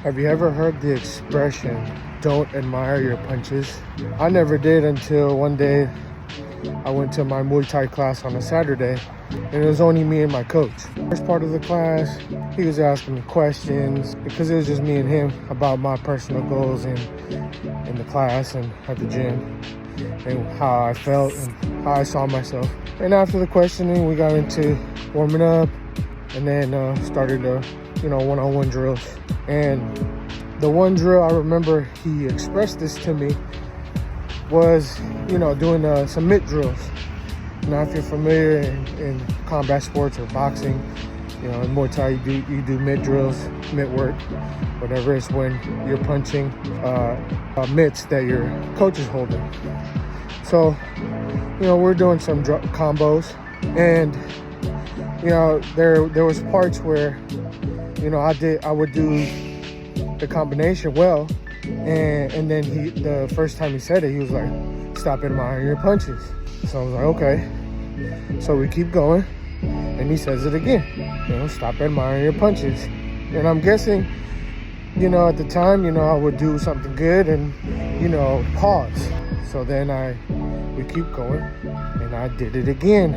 Have you ever heard the expression, don't admire your punches? I never did until one day I went to my Muay Thai class on a Saturday, and it was only me and my coach. First part of the class, he was asking me questions because it was just me and him about my personal goals in the class and at the gym, and how I felt and how I saw myself. And after the questioning, we got into warming up and then started one-on-one drills. And the one drill I remember he expressed this to me was, doing some mitt drills. Now, if you're familiar in combat sports or boxing, in Muay Thai you do mitt drills, mitt work, whatever. It's when you're punching mitts that your coach is holding. So, we're doing some combos, and there was parts where I would do the combination well, and then the first time he said it, he was like, stop admiring your punches. So I was like, okay. So we keep going, and he says it again, stop admiring your punches. And I'm guessing, at the time, I would do something good and, pause. So then we keep going, and I did it again.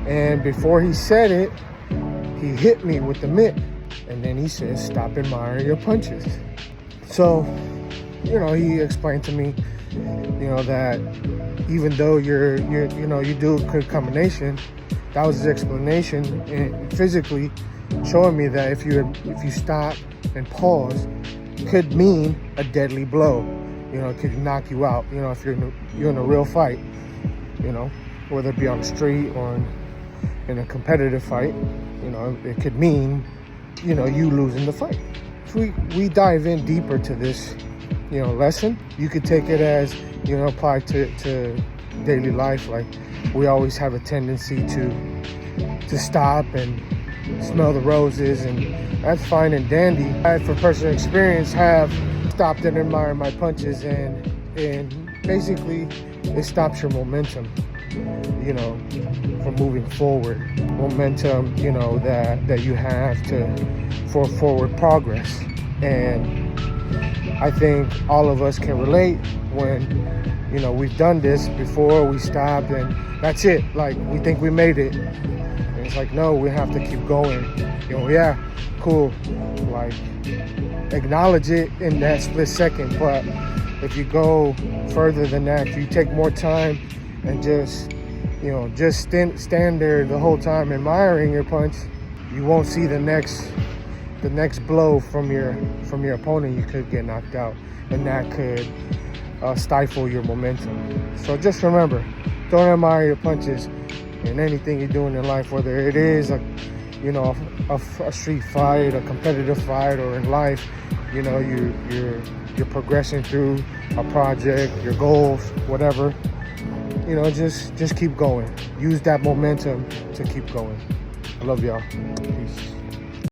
And before he said it, he hit me with the mitt. And then he says, stop admiring your punches. So, he explained to me, that even though you do a good combination, that was his explanation, and physically showing me that if you stop and pause, could mean a deadly blow. It could knock you out. If you're in a real fight, whether it be on the street or in a competitive fight, it could mean, you losing the fight. If we dive in deeper to this, lesson, you could take it as, apply to daily life. Like, we always have a tendency to stop and smell the roses, and that's fine and dandy. I, from personal experience, have stopped and admired my punches, and basically it stops your momentum, from moving forward. Momentum, that you have for forward progress. And I think all of us can relate when, we've done this before, we stopped and that's it. Like, we think we made it. And it's like, no, we have to keep going. Yeah, cool. Like, acknowledge it in that split second. But if you go further than that, if you take more time and just stand there the whole time admiring your punch, you won't see the next blow from your opponent. You could get knocked out, and that could stifle your momentum. So just remember, don't admire your punches in anything you're doing in life, whether it is a street fight, a competitive fight, or in life, you're progressing through a project, your goals, whatever. Just keep going. Use that momentum to keep going. I love y'all. Peace.